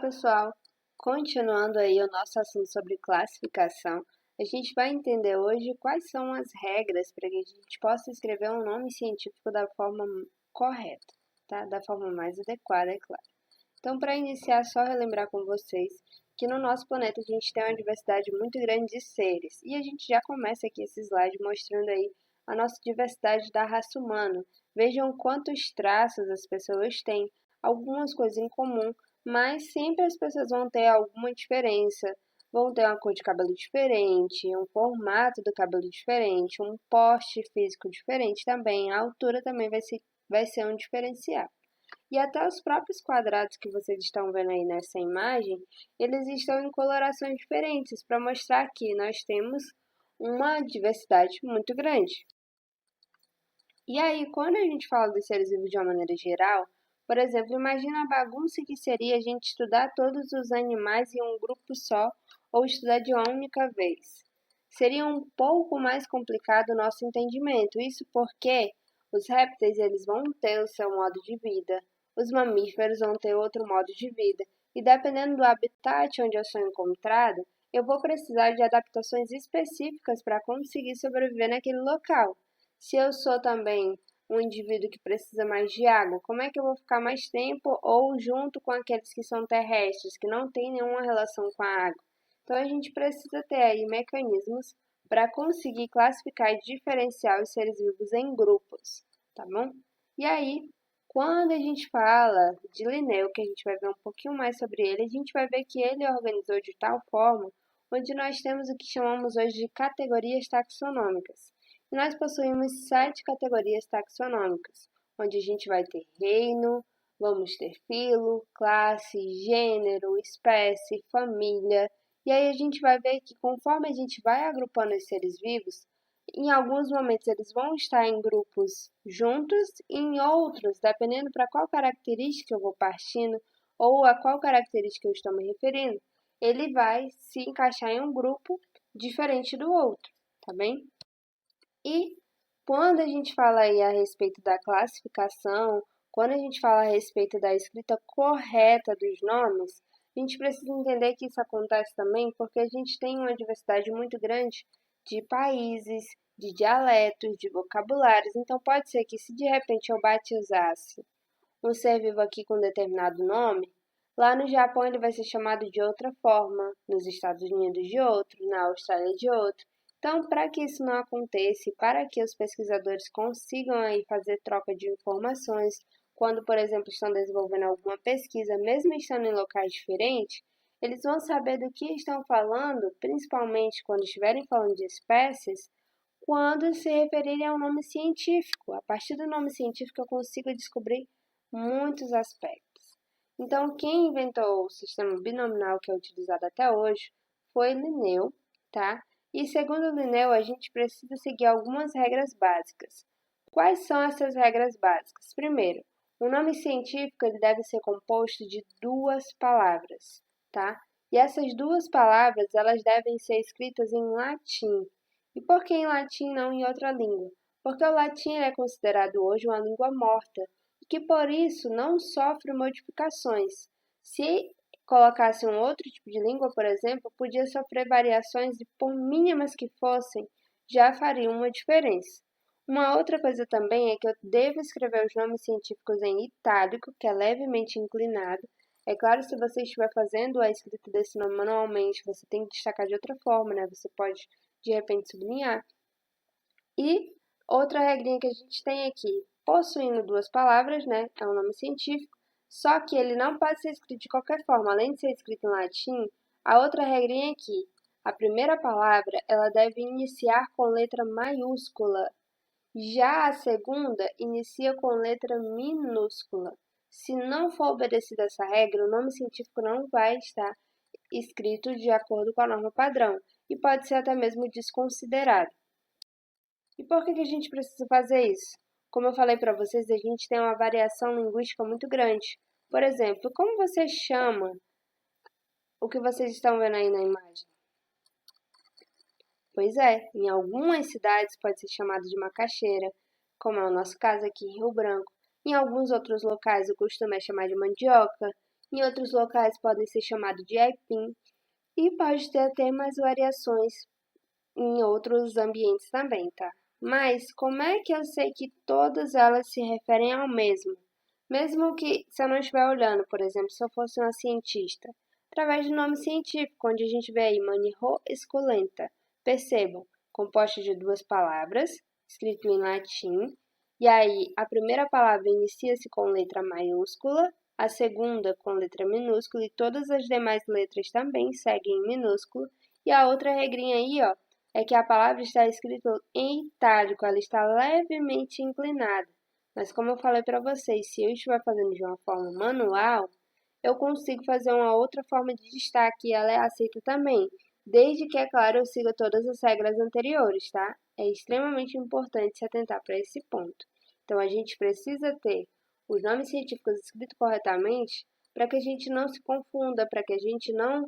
pessoal! Continuando aí o nosso assunto sobre classificação, a gente vai entender hoje quais são as regras para que a gente possa escrever um nome científico da forma correta, tá? Da forma mais adequada, é claro. Então, para iniciar, só relembrar com vocês que no nosso planeta a gente tem uma diversidade muito grande de seres, e a gente já começa aqui esse slide mostrando aí a nossa diversidade da raça humana. Vejam quantos traços as pessoas têm, algumas coisas em comum, mas sempre as pessoas vão ter alguma diferença, vão ter uma cor de cabelo diferente, um formato do cabelo diferente, um porte físico diferente também, a altura também vai ser um diferencial. E até os próprios quadrados que vocês estão vendo aí nessa imagem, eles estão em colorações diferentes para mostrar que nós temos uma diversidade muito grande. E aí, quando a gente fala dos seres vivos de uma maneira geral, por exemplo, imagina a bagunça que seria a gente estudar todos os animais em um grupo só ou estudar de uma única vez. Seria um pouco mais complicado o nosso entendimento, isso porque os répteis eles vão ter o seu modo de vida, os mamíferos vão ter outro modo de vida, e dependendo do habitat onde eu sou encontrado, eu vou precisar de adaptações específicas para conseguir sobreviver naquele local. Se eu sou também um indivíduo que precisa mais de água, como é que eu vou ficar mais tempo ou junto com aqueles que são terrestres, que não têm nenhuma relação com a água? Então a gente precisa ter aí mecanismos para conseguir classificar e diferenciar os seres vivos em grupos, tá bom? E aí, quando a gente fala de Linneu, que a gente vai ver um pouquinho mais sobre ele, a gente vai ver que ele organizou de tal forma onde nós temos o que chamamos hoje de categorias taxonômicas. E nós possuímos 7 categorias taxonômicas, onde a gente vai ter reino, vamos ter filo, classe, gênero, espécie, família. E aí a gente vai ver que conforme a gente vai agrupando os seres vivos, em alguns momentos eles vão estar em grupos juntos, e em outros, dependendo para qual característica eu vou partindo ou a qual característica eu estou me referindo, ele vai se encaixar em um grupo diferente do outro, tá bem? E quando a gente fala aí a respeito da classificação, quando a gente fala a respeito da escrita correta dos nomes, a gente precisa entender que isso acontece também porque a gente tem uma diversidade muito grande de países, de dialetos, de vocabulários. Então pode ser que se de repente eu batizasse um ser vivo aqui com um determinado nome, lá no Japão ele vai ser chamado de outra forma, nos Estados Unidos de outro, na Austrália de outro. Então, para que isso não aconteça e para que os pesquisadores consigam aí fazer troca de informações, quando, por exemplo, estão desenvolvendo alguma pesquisa, mesmo estando em locais diferentes, eles vão saber do que estão falando, principalmente quando estiverem falando de espécies, quando se referirem ao nome científico. A partir do nome científico eu consigo descobrir muitos aspectos. Então, quem inventou o sistema binominal que é utilizado até hoje foi Linneu, tá? E segundo Linneu, a gente precisa seguir algumas regras básicas. Quais são essas regras básicas? Primeiro, o nome científico ele deve ser composto de 2 palavras, tá? E essas 2 palavras elas devem ser escritas em latim. E por que em latim e não em outra língua? Porque o latim é considerado hoje uma língua morta e que por isso não sofre modificações. Se colocasse um outro tipo de língua, por exemplo, podia sofrer variações e, por mínimas que fossem, já faria uma diferença. Uma outra coisa também é que eu devo escrever os nomes científicos em itálico, que é levemente inclinado. É claro, se você estiver fazendo a escrita desse nome manualmente, você tem que destacar de outra forma, né? Você pode, de repente, sublinhar. E outra regrinha que a gente tem aqui, possuindo 2 palavras, né? É um nome científico, só que ele não pode ser escrito de qualquer forma. Além de ser escrito em latim, a outra regrinha é que a primeira palavra ela deve iniciar com letra maiúscula. Já a segunda inicia com letra minúscula. Se não for obedecida essa regra, o nome científico não vai estar escrito de acordo com a norma padrão e pode ser até mesmo desconsiderado. E por que a gente precisa fazer isso? Como eu falei para vocês, a gente tem uma variação linguística muito grande. Por exemplo, como você chama o que vocês estão vendo aí na imagem? Pois é, em algumas cidades pode ser chamado de macaxeira, como é o nosso caso aqui em Rio Branco. Em alguns outros locais o costume é chamar de mandioca. Em outros locais podem ser chamados de aipim e pode ter até mais variações em outros ambientes também, tá? Mas como é que eu sei que todas elas se referem ao mesmo? Mesmo que se eu não estiver olhando, por exemplo, se eu fosse uma cientista, através do nome científico, onde a gente vê aí Manihô esculenta. Percebam, composta de duas palavras, escrito em latim, e aí a primeira palavra inicia-se com letra maiúscula, a segunda com letra minúscula e todas as demais letras também seguem em minúsculo. E a outra regrinha aí, ó, é que a palavra está escrita em itálico, ela está levemente inclinada. Mas como eu falei para vocês, se eu estiver fazendo de uma forma manual, eu consigo fazer uma outra forma de destaque e ela é aceita também, desde que, é claro, eu siga todas as regras anteriores, tá? É extremamente importante se atentar para esse ponto. Então, a gente precisa ter os nomes científicos escritos corretamente para que a gente não se confunda, para que a gente não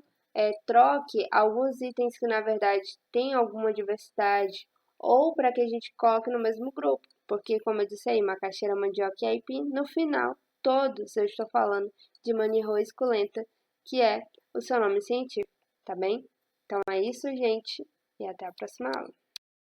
troque alguns itens que, na verdade, têm alguma diversidade, ou para que a gente coloque no mesmo grupo. Porque, como eu disse aí, macaxeira, mandioca e aipim, no final, todos eu estou falando de Manihô esculenta, que é o seu nome científico, tá bem? Então é isso, gente, e até a próxima aula.